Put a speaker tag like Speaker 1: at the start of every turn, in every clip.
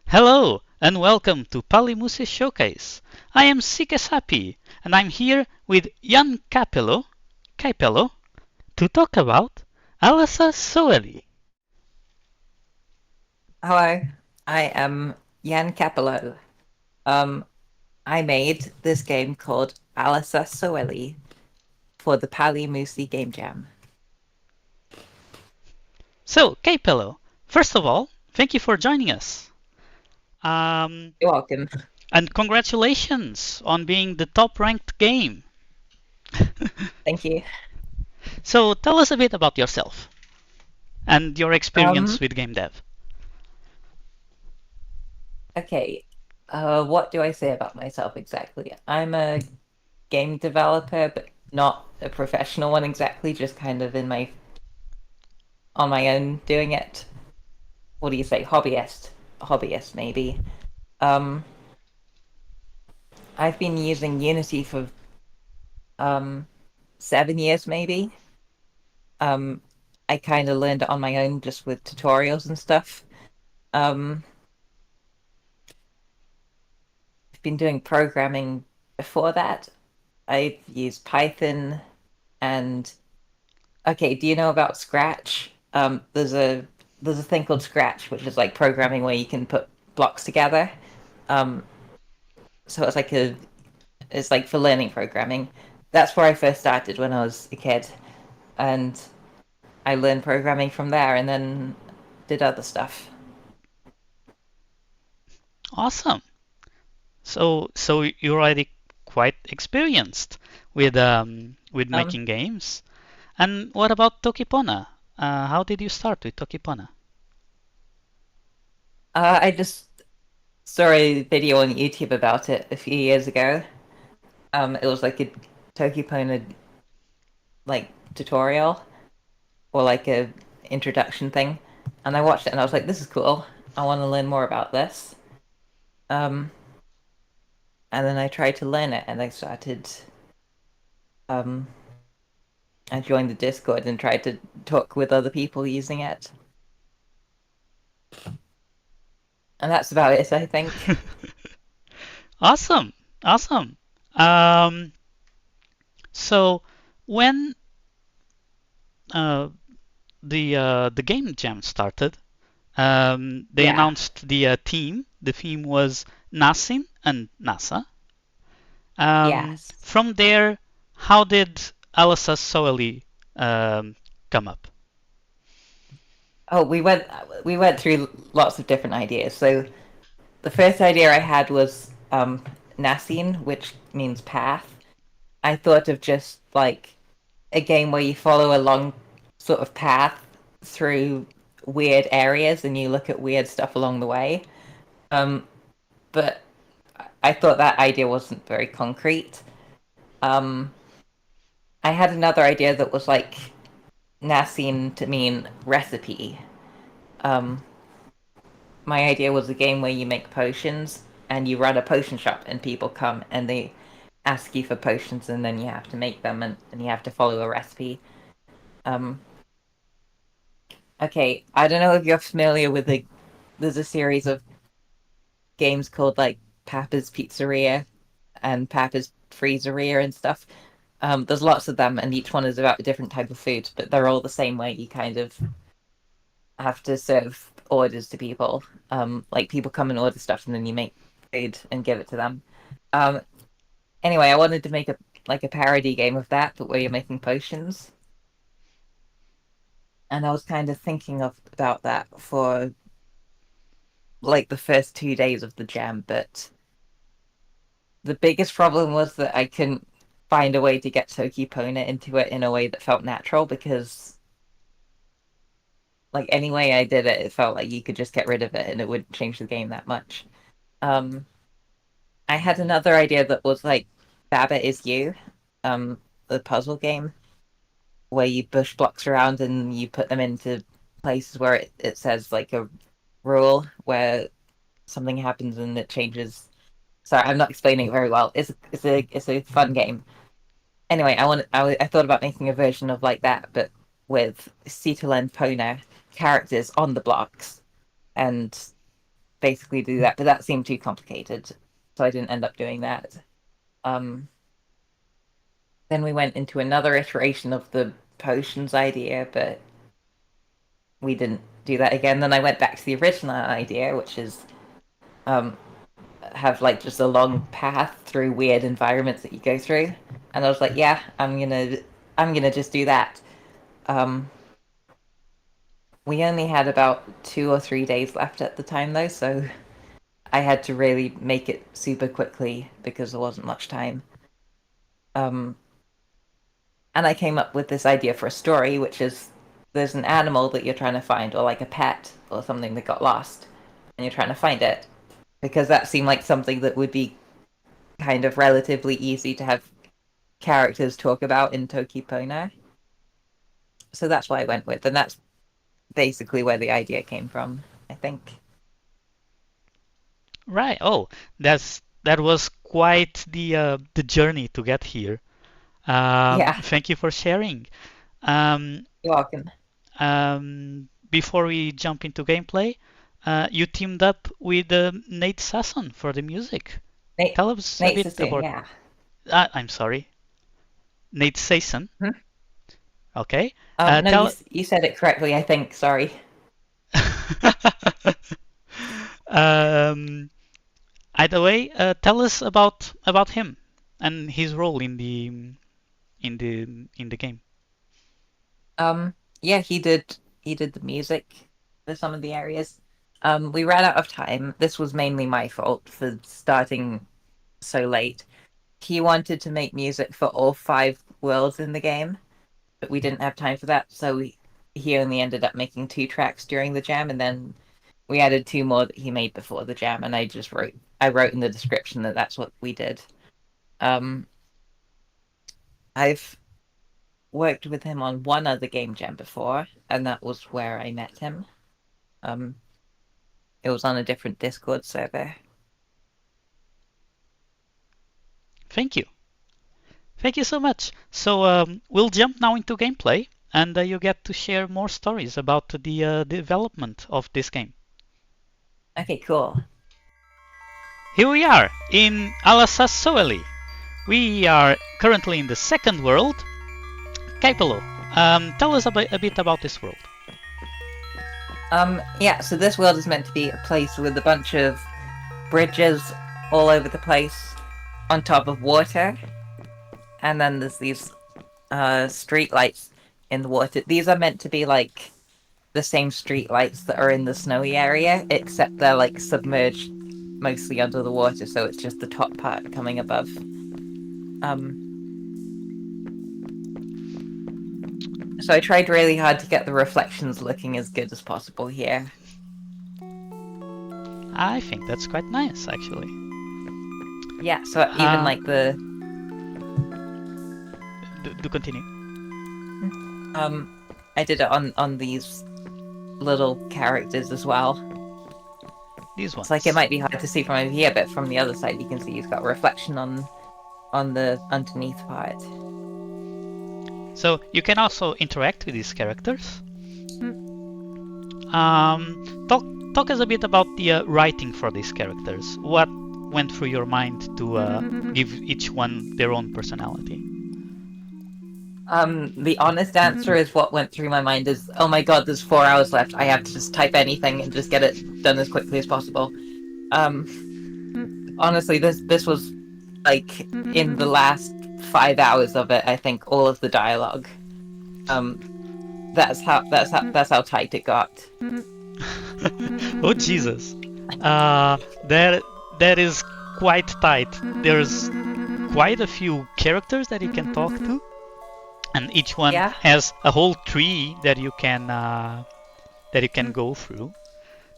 Speaker 1: Hello and welcome to Pali Musi Showcase. I am Sike and I'm here with Jan Capello to talk about alasa soweli.
Speaker 2: Hello, I am Jan Capello. Um, I made this game called Alasa Soweli for the Pali Musi Game Jam.
Speaker 1: So, Capello, first of all, thank you for joining us. Um,
Speaker 2: You're welcome.
Speaker 1: and congratulations on being the top ranked game.
Speaker 2: Thank you.
Speaker 1: So, tell us a bit about yourself and your
Speaker 2: Um,
Speaker 1: experience with game dev.
Speaker 2: okay. What do I say about myself exactly? I'm a game developer, but not a professional one exactly, just kind of in my on my own doing it. What do you say? Hobbyist maybe. Um, I've been using Unity for um 7 years maybe. Um, I kind of learned it on my own just with tutorials and stuff. Um, I've been doing programming before that. I've used Python and okay, do you know about Scratch? There's a thing called Scratch, which is like programming where you can put blocks together. Um, so it's like for learning programming. That's where I first started when I was a kid, and I learned programming from there, and then did other stuff.
Speaker 1: Awesome. So you're already quite experienced with
Speaker 2: Um,
Speaker 1: making games. And what about Toki Pona? How did you start with Toki Pona?
Speaker 2: I just saw a video on YouTube about it a few years ago. It was like a Toki Pona like tutorial or like a introduction thing, and I watched it and I was like, "This is cool. I want to learn more about this." Um, and then I tried to learn it, and I started. Um, I joined the Discord and tried to talk with other people using it, and that's about it, I think.
Speaker 1: Awesome, awesome. Um, so when uh, the game jam started, they
Speaker 2: Yeah.
Speaker 1: announced the team. The theme was Nasin and NASA.
Speaker 2: Yes.
Speaker 1: From there, how did Alasa Soeli come up?
Speaker 2: Oh, we went through lots of different ideas. So the first idea I had was Nasin, which means path. I thought of just like a game where you follow a long sort of path through weird areas and you look at weird stuff along the way. Um, but I thought that idea wasn't very concrete. Um, I had another idea that was like Nasin to mean recipe. Um, my idea was a game where you make potions and you run a potion shop and people come and they ask you for potions and then you have to make them and you have to follow a recipe. Um, okay, I don't know if you're familiar with there's a series of games called like Papa's Pizzeria and Papa's Freezeria and stuff. There's lots of them and each one is about a different type of food, but they're all the same way. You kind of have to serve orders to people. Like people come and order stuff and then you make food and give it to them. Um, anyway, I wanted to make a parody game of that, but where you're making potions. And I was kind of thinking of about that for like the first 2 days of the jam, but the biggest problem was that I couldn't find a way to get Toki Pona into it in a way that felt natural because like any way I did it, it felt like you could just get rid of it and it wouldn't change the game that much. Um, I had another idea that was like Baba is You, the puzzle game where you push blocks around and you put them into places where it says like a rule where something happens and it changes. Sorry, I'm not explaining it very well. It's a fun game. Anyway, I thought about making a version of like that, but with Cetal and Pona characters on the blocks, and basically do that, but that seemed too complicated, so I didn't end up doing that. Um, then we went into another iteration of the potions idea, but we didn't do that again. Then I went back to the original idea, which is um, have like just a long path through weird environments that you go through, and I was like, yeah, I'm gonna just do that. Um, we only had about 2 or 3 days left at the time though, so I had to really make it super quickly because there wasn't much time. Um, and I came up with this idea for a story, which is there's an animal that you're trying to find, or like a pet or something that got lost, and you're trying to find it because that seemed like something that would be kind of relatively easy to have characters talk about in Toki Pona. So that's what I went with, and that's basically where the idea came from, I think.
Speaker 1: Right. Oh, that was quite the journey to get here.
Speaker 2: Yeah,
Speaker 1: Thank you for sharing. Um,
Speaker 2: you're welcome.
Speaker 1: Before we jump into gameplay, you teamed up with Nate Sasson for the music.
Speaker 2: Nate,
Speaker 1: Tell us a
Speaker 2: Nate's
Speaker 1: bit
Speaker 2: the same,
Speaker 1: about.
Speaker 2: yeah.
Speaker 1: I'm sorry, Nate Sasson.
Speaker 2: Hmm?
Speaker 1: Okay.
Speaker 2: No, you
Speaker 1: Tell.
Speaker 2: you said it correctly, I think. Sorry.
Speaker 1: um, Either way, tell us about him and his role in the game.
Speaker 2: Yeah, he did the music for some of the areas. We ran out of time. This was mainly my fault for starting so late. He wanted to make music for all 5 worlds in the game, but we didn't have time for that, so he only ended up making 2 tracks during the jam, and then we added 2 more that he made before the jam, and I wrote in the description that that's what we did. Um, I've worked with him on one other game jam before, and that was where I met him. Um, it was on a different Discord server.
Speaker 1: Thank you. Thank you so much. So we'll jump now into gameplay, and you get to share more stories about the development of this game.
Speaker 2: Okay, cool.
Speaker 1: Here we are in alasa, soweli. We are currently in the second world, Capello. Tell us a bit about this world.
Speaker 2: Yeah, so this world is meant to be a place with a bunch of bridges all over the place on top of water. And then there's these street lights in the water. These are meant to be like the same street lights that are in the snowy area, except they're like submerged mostly under the water, so it's just the top part coming above. Um, so I tried really hard to get the reflections looking as good as possible here.
Speaker 1: I think that's quite nice, actually.
Speaker 2: Yeah, so even like the
Speaker 1: do continue.
Speaker 2: I did it on these little characters as well.
Speaker 1: These ones.
Speaker 2: It's like it might be hard to see from over here, but from the other side you can see he's got reflection on the underneath part.
Speaker 1: So you can also interact with these characters. Talk us a bit about the writing for these characters. What went through your mind to give each one their own personality?
Speaker 2: The honest answer is what went through my mind is, oh my god, there's 4 hours left. I have to just type anything and just get it done as quickly as possible. Honestly, this was like in the last 5 hours of it. I think all of the dialogue. That's how tight it got.
Speaker 1: Oh Jesus, that is quite tight. There's quite a few characters that you can talk to, and each one has a whole tree that you can go through.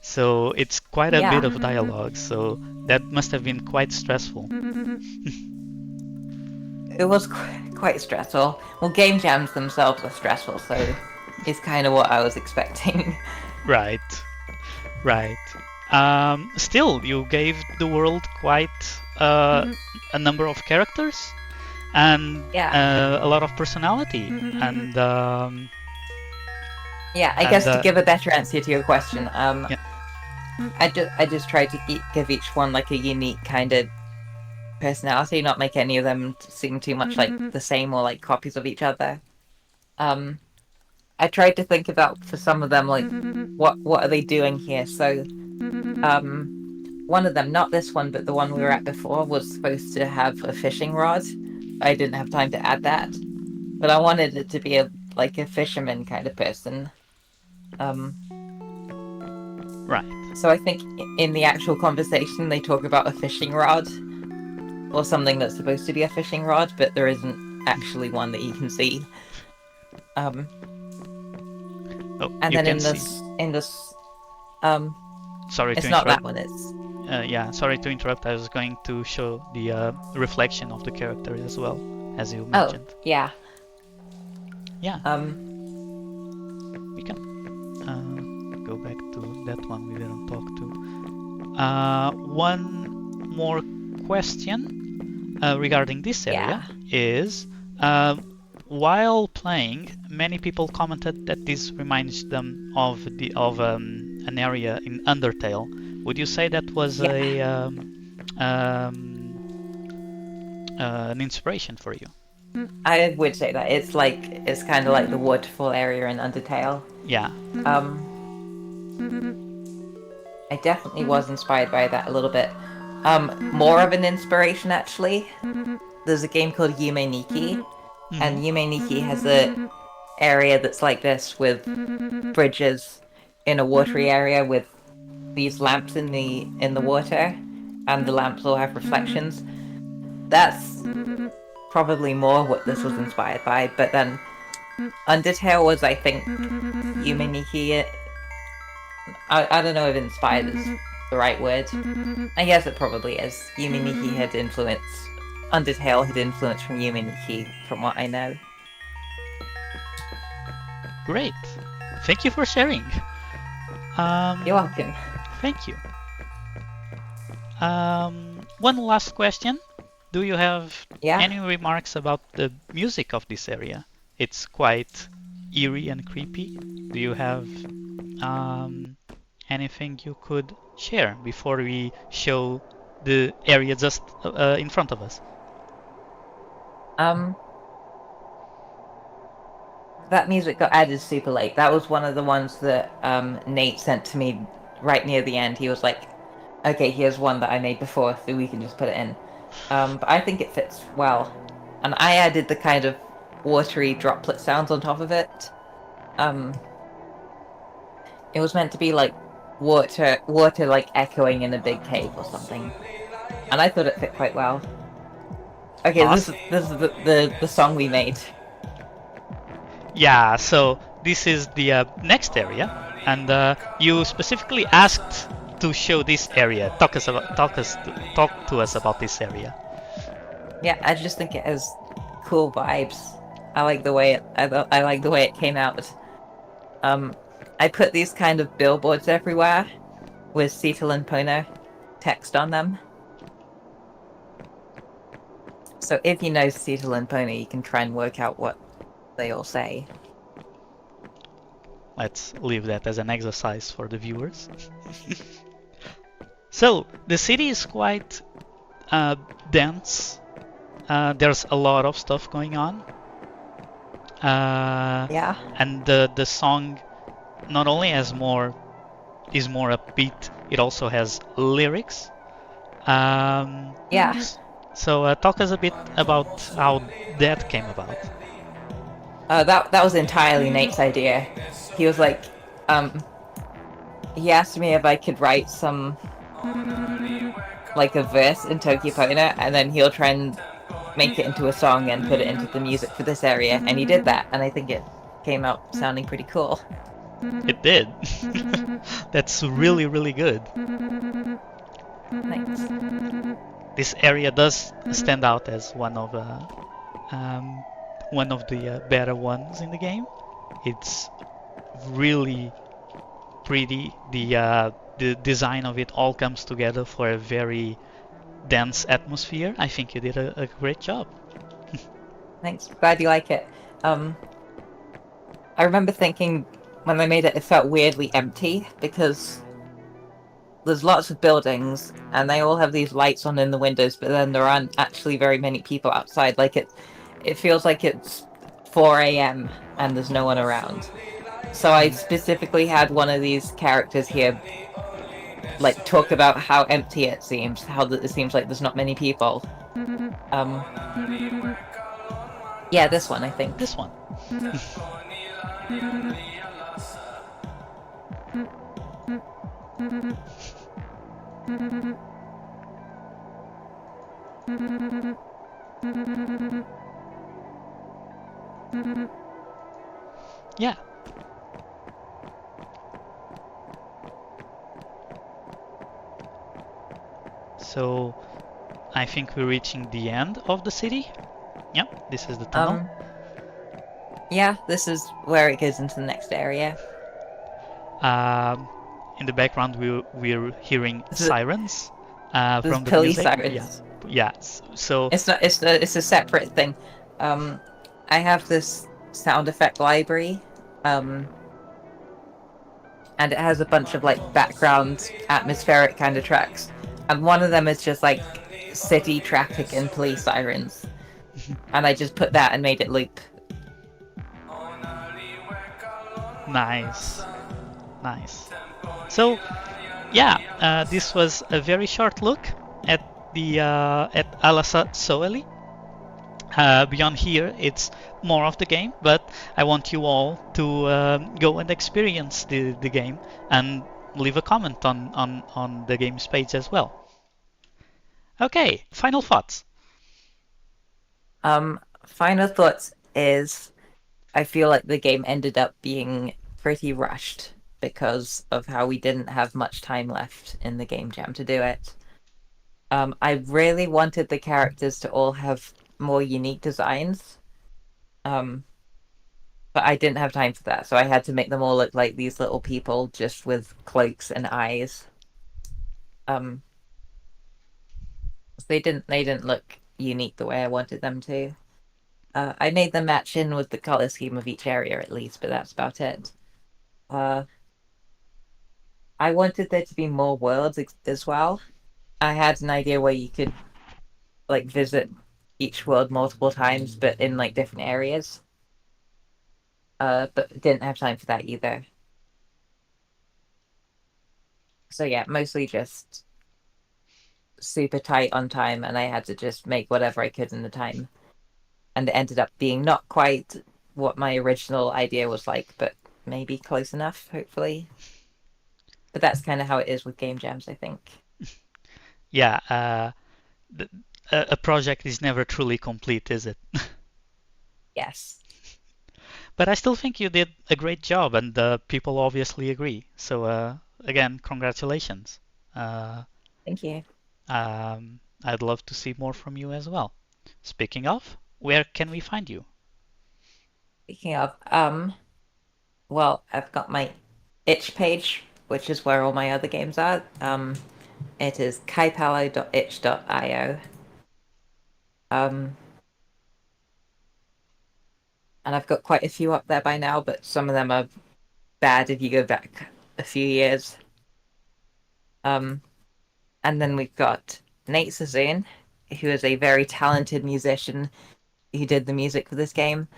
Speaker 1: So it's quite a bit of dialogue. So that must have been quite stressful.
Speaker 2: It was quite stressful. Well, game jams themselves are stressful, so it's kind of what I was expecting.
Speaker 1: Right. Still, you gave the world quite a number of characters and a lot of personality. And
Speaker 2: I guess to give a better answer to your question, I just tried to give each one like a unique kind of personality, not make any of them seem too much like the same or like copies of each other. Um, I tried to think about for some of them like what are they doing here? So um, one of them, not this one, but the one we were at before, was supposed to have a fishing rod. I didn't have time to add that, but I wanted it to be like a fisherman kind of person. Um,
Speaker 1: Right.
Speaker 2: so I think in the actual conversation they talk about a fishing rod or something that's supposed to be a fishing rod, but there isn't actually one that you can see. Um,
Speaker 1: Oh,
Speaker 2: and
Speaker 1: you
Speaker 2: then
Speaker 1: can see.
Speaker 2: um,
Speaker 1: Sorry to
Speaker 2: it's not that
Speaker 1: interrupt.
Speaker 2: one. It's
Speaker 1: Yeah, sorry to interrupt. I was going to show the reflection of the character as well, as you
Speaker 2: oh
Speaker 1: mentioned.
Speaker 2: yeah.
Speaker 1: Yeah,
Speaker 2: Um,
Speaker 1: we can go back to that one we didn't talk to. One more question regarding this area
Speaker 2: yeah.
Speaker 1: is uh, while playing, many people commented that this reminds them of an area in Undertale. Would you say that was
Speaker 2: Yeah,
Speaker 1: an inspiration for you?
Speaker 2: I would say that it's kind of like the waterfall area in Undertale.
Speaker 1: Yeah.
Speaker 2: Um, I definitely was inspired by that a little bit. More of an inspiration actually. There's a game called Yume Nikki, and
Speaker 1: Hmm.
Speaker 2: Yume Nikki has a area that's like this with bridges in a watery area with these lamps in the water, and the lamps all have reflections. That's probably more what this was inspired by. But then Undertale was, I think, Yume Nikki. I don't know if inspired is the right word. I guess it probably is. Yume Nikki had influence. Undertale had influence from Yume Nikki, from what I know.
Speaker 1: Great. Thank you for sharing.
Speaker 2: You're
Speaker 1: Um,
Speaker 2: welcome.
Speaker 1: Thank you. One last question. Do you have
Speaker 2: Yeah.
Speaker 1: any remarks about the music of this area? It's quite eerie and creepy. Do you have um, anything you could share before we show the area just in front of us?
Speaker 2: Um, that music got added super late. That was one of the ones that Nate sent to me right near the end. He was like, "Okay, here's one that I made before, so we can just put it in." But I think it fits well, and I added the kind of watery droplet sounds on top of it. Um, it was meant to be like water like echoing in a big cave or something, and I thought it fit quite well. Okay,
Speaker 1: Awesome.
Speaker 2: this is the song we made.
Speaker 1: Yeah, so this is the next area, and you specifically asked to show this area. Talk to us about this area.
Speaker 2: Yeah, I just think it has cool vibes. I like the way I like the way it came out. Um, I put these kind of billboards everywhere with Cetal and Pona text on them. So if you know Cetal and Pona, you can try and work out what they all say.
Speaker 1: Let's leave that as an exercise for the viewers. So the city is quite uh, dense. There's a lot of stuff going on,
Speaker 2: Yeah,
Speaker 1: and the song not only has more is more upbeat, it also has lyrics. Um,
Speaker 2: yeah.
Speaker 1: so talk us a bit about how that came about.
Speaker 2: That was entirely Nate's idea. He was like, um, he asked me if I could write some like a verse in Toki Pona, and then he'll try and make it into a song and put it into the music for this area, and he did that, and I think it came out sounding pretty cool.
Speaker 1: It did. That's really, really good.
Speaker 2: Thanks.
Speaker 1: This area does stand out as one of the better ones in the game. It's really pretty. The design of it all comes together for a very dense atmosphere. I think you did a great job.
Speaker 2: Thanks. Glad you like it. I remember thinking when I made it, it felt weirdly empty because there's lots of buildings, and they all have these lights on in the windows, but then there aren't actually very many people outside. Like it feels like it's 4 a.m. and there's no one around. So I specifically had one of these characters here, like talk about how empty it seems, how it seems like there's not many people. Um, yeah, this one I think.
Speaker 1: This one. Yeah. So I think we're reaching the end of the city. Yep, this is the tunnel.
Speaker 2: Yeah, this is where it goes into the next area.
Speaker 1: In the background, we're hearing
Speaker 2: There's,
Speaker 1: sirens
Speaker 2: there's
Speaker 1: from the
Speaker 2: police
Speaker 1: music. Yeah,
Speaker 2: sirens.
Speaker 1: yeah. So
Speaker 2: It's not. It's a separate thing. Um, I have this sound effect library, and it has a bunch of like background atmospheric kind of tracks, and one of them is just like city traffic and police sirens, and I just put that and made it loop.
Speaker 1: nice, nice. So yeah, this was a very short look at the at Alasa Soweli. Beyond here, it's more of the game, but I want you all to go and experience the game and leave a comment on the game's page as well. Okay, final thoughts.
Speaker 2: Final thoughts is I feel like the game ended up being pretty rushed because of how we didn't have much time left in the game jam to do it. I really wanted the characters to all have more unique designs. But I didn't have time for that, so I had to make them all look like these little people just with cloaks and eyes. Um, they didn't look unique the way I wanted them to. I made them match in with the color scheme of each area at least, but that's about it. Uh, I wanted there to be more worlds as well. I had an idea where you could like visit each world multiple times, but in like different areas. But didn't have time for that either. So yeah, mostly just super tight on time, and I had to just make whatever I could in the time. And it ended up being not quite what my original idea was like, but maybe close enough, hopefully. But that's kind of how it is with game jams, I think.
Speaker 1: Yeah, the, a project is never truly complete, is it?
Speaker 2: Yes.
Speaker 1: But I still think you did a great job, and people obviously agree. So again, congratulations. Uh,
Speaker 2: Thank you.
Speaker 1: I'd love to see more from you as well. Speaking of, where can we find you?
Speaker 2: Speaking of, well, I've got my itch page, which is where all my other games are. It is kaipalo.itch.io. Um, and I've got quite a few up there by now, but some of them are bad if you go back a few years. And then we've got Nate Sazune, who is a very talented musician who did the music for this game.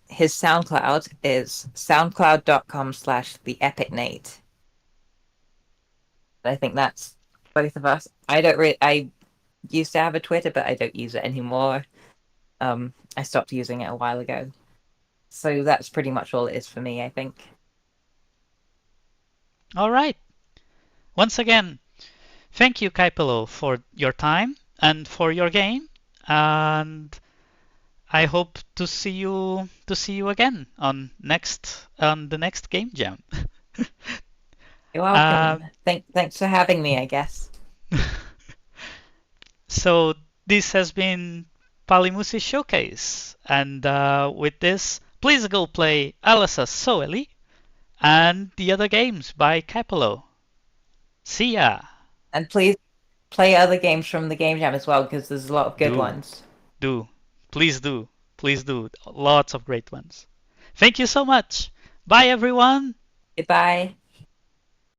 Speaker 2: His SoundCloud is soundcloud.com/theepicnate. I think that's both of us. I used to have a Twitter, but I don't use it anymore. I stopped using it a while ago. So that's pretty much all it is for me, I think.
Speaker 1: All right. Once again, thank you, Kaipelo, for your time and for your game. And I hope to see you again on the next game jam.
Speaker 2: You're
Speaker 1: Uh,
Speaker 2: welcome. Thanks for having me, I guess.
Speaker 1: so this has been Palimusi Showcase, and with this, please go play Alasa Soweli and the other games by Kaipelo. See ya.
Speaker 2: And please play other games from the game jam as well, because there's a lot of good
Speaker 1: Do,
Speaker 2: ones.
Speaker 1: do, please do, please do. Lots of great ones. Thank you so much. Bye, everyone.
Speaker 2: Goodbye.